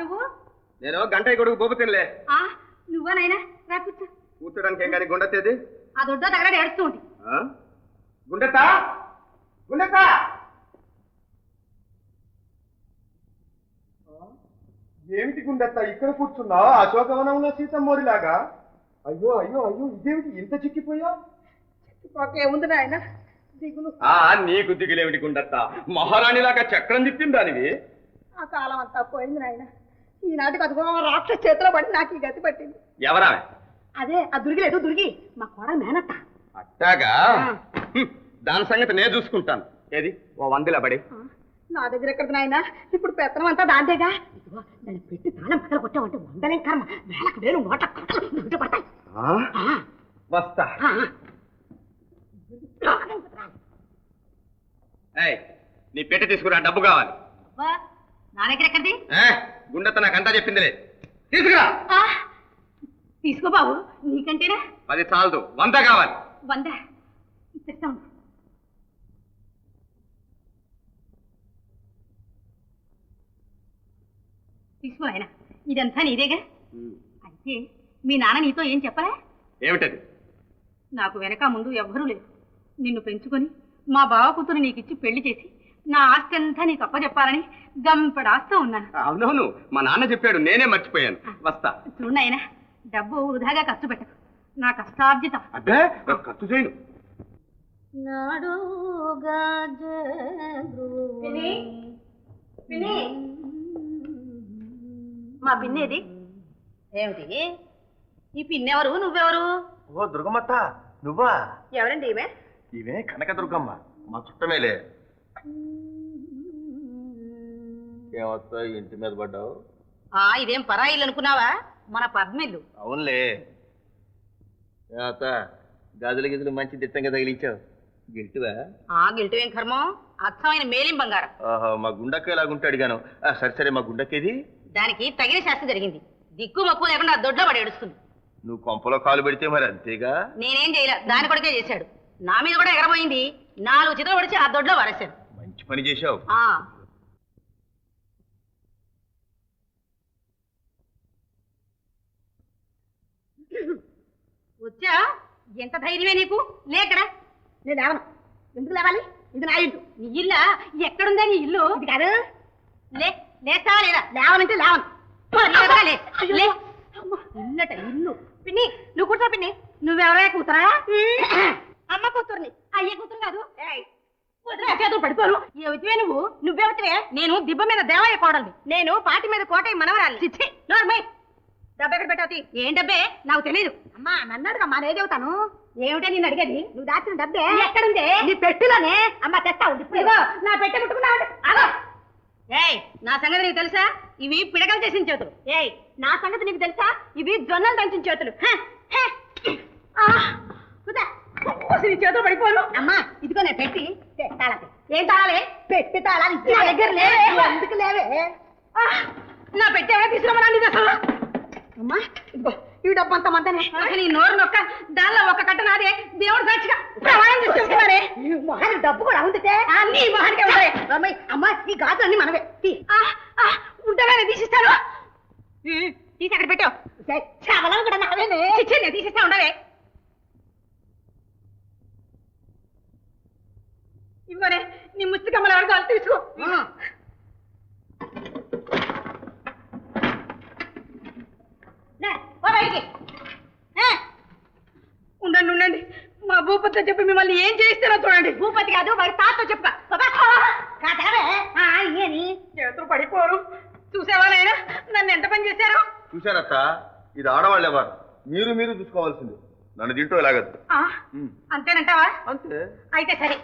నువ్వు? నేను గంట కొడుకు బొబ్బు తినలే. నువ్వా నాయనా? రా కూర్చో. కూర్చోడానికి ఏం కానీ గుండెత్తేది? ఆ దొడ్డో దగ్గర ఏడుస్తూ ఉంది. గుండెత్తా గుండెత్తా. ఏమిటి గుండెత్తా ఇక్కడ కూర్చున్నావు అశోకవనంలో సీతమ్మోరిలాగా? అయ్యో అయ్యో అయ్యో ఇదేమిటి ఇంత చిక్కిపోయా? ఏముంది నాయన దిగులు. నీకు దిగులేమిటి గుండెత్తా? మహారాణిలాగా చక్రం తిప్పింది దానివి. ఆ కాలం అంతా పోయింది నాయన. ఈనాటికి అదిగో రాక్షస చేతిలో పడి నాకు ఈ గతి పట్టింది. ఎవరా? అదే ఆ దుర్గిలేదు దుర్గి మా కోడ మేనత్త. అట్టాగా? దాని సంగతి నేను చూసుకుంటాను. ఏది ఓ 100 పడి. నా దగ్గర ఎక్కడ నాయన? ఇప్పుడు పెత్తనం అంతా దాంతేగా. ఇదిగో దాన్ని పెట్టి తాళం పక్కన కొట్టామంటే 100 కర్మ వేలకు వేలు నోట పడతాయి. వస్తా. నీ పెట్టి తీసుకురా, డబ్బు కావాలి. నా దగ్గర ఎక్కడిది? గుండెత్త నాకంతా చెప్పిందిలే. తీసుకురా. తీసుకో బాబు, నీకంటేనా? 10 చాలదు, 100 కావాలి. 100 ఇస్తాం. తీసుకో ఆయన, ఇదంతా నీదేగా. అయితే మీ నాన్న నీతో ఏం చెప్పలే? ఏమిటది? నాకు వెనక ముందు ఎవ్వరూ లేరు. నిన్ను పెంచుకొని మా బావ కూతురు నీకిచ్చి పెళ్లి చేసి నా ఆస్తి అంతా నీకు అప్పచెప్పాలని గంపడాస్తా ఉన్నాను. అవునవును, మా నాన్న చెప్పాడు, నేనే మర్చిపోయాను. వస్తా. చూడు ఆయన, డబ్బు వృధాగా ఖర్చు పెట్టకు, నా కష్టార్జితం. అబ్బే ఖర్చు చేయను. మా పిన్నేది? ఏమిటి ఈ పిన్నెవరు? నువ్వెవరు? ఓ దుర్గమ్మత్త, నువ్వా? ఎవరండి ఈమె? ఇవే కనక దుర్గమ్మ, మా చుట్టమేలే. ఏమత్తా ఇంటి మీద పడ్డావు? ఇదేం పరాయిల్లు అనుకున్నావా? మన పద్మిల్లు. అవునులే. గాజుల గిజులు మంచి దిట్టంగా తగిలించావు. గిల్టువా? గిల్టువేం కర్మం, అచ్చమైన మేలిం బంగారం. మా గుండక్క ఎలాగుంటే అడిగాను. సరే సరే, మా గుండక్కేది? దానికి తగిన శాస్త్రం జరిగింది. దిక్కు మప్పు లేకుండా దొడ్లో పడి ఏడుస్తుంది. నువ్వు కొంపలో కాలు పెడితే మరి అంతేగా. నేనేం చేయలే, దాని కొడుకే చేశాడు. నా మీద కూడా ఎగరబోయింది. 4 చిత్రం పడిచి ఆ దొడ్లో వారేశాడు. మంచి పని చేశావు. వచ్చా? ఎంత ధైర్యమే నీకు? లేకడా? నేను లేవను. ఎందుకు లేవాలి? ఇది నా ఇల్లు. నీ ఇల్లా? ఎక్కడుందా నీ ఇల్లు? ఇది కాదు. లేస్తావా లేదా? లేవనంటే లేవను. ఇల్లట ఇల్లు. పిన్ని నువ్వు కూర్చో. పిన్ని నువ్వెవరే కూతురా? అమ్మ కూతుర్ని. అయ్యే కూతురు కాదు. చేతులు పడిపోను. ఏమిటివే నువ్వు? నువ్వెవతివే? నేను దిబ్బ మీద దేవయ్య కోడల్ని. నేను పాటి మీద కోటయ్య మనవరాలి. చిచ్చి నోర్మై. డబ్బు ఎక్కడ పెట్టావు? ఏం డబ్బే? నాకు తెలియదు. అమ్మా నన్నాడుగా మా నేదేవుతాను. ఏమిటే నేను అడిగేది? నువ్వు దాచిన డబ్బే ఎక్కడుంది? నీ పెట్టిలోనే. అమ్మ తెస్తా ఉంది. నా పెట్టె ముట్టుకున్నావు. ఏయ్, నా సంగతి నీకు తెలుసా? ఇవి పిడకలు చేసిన చేతులు. ఏయ్, నా సంగతి నీకు తెలుసా? ఇవి జొన్నలు దంచిన చేతులు. చేతులు పడిపోను. అమ్మా ఇదిగో నేను పెట్టి తాళాలి. ఏం తాళాలి? పెట్టి తాళాలి నా దగ్గర లేవే. ఎందుకు లేవే? నా పెట్టి ఎవరైనా తీసుకురామని అసలు. అమ్మా ఇదిగో ఈ డబ్బు అంత మంతనే. నీ నోరు నొక్క, దానిలో ఒక కట్ట నాదే. దేవుడు సాక్షిగా ప్రమాణం చేసుకుంటున్నారే. మొహానికి డబ్బు కూడా ఉంది. అన్ని మొహానికే ఉంటాయి. అమ్మా ఈ గాజు అన్ని మనవే. ఉంటావే, తీసిస్తాను. తీసి అక్కడ పెట్టావు. చావలం కూడా నావేనే. నేను తీసిస్తా. ఉండవే. ఇవ్వనే నీ ముచ్చి కమ్మలు ఎవరితో తీసుకో. ఉండండి ఉండండి, మా భూపతితో చెప్పి మిమ్మల్ని ఏం చేస్తారో చూడండి. భూపతి కాదు, వారి తాతతో చెప్ప. చేతులు పడిపోరు. చూసేవాళ్ళైనా నన్ను ఎంత పని చేశారో. చూశారత్త, ఇది ఆడవాళ్ళు ఎవరు? మీరు చూసుకోవాల్సింది. నన్ను తింటూ ఎలాగదు. అంతేనంటావా? అంతే. అయితే సరే,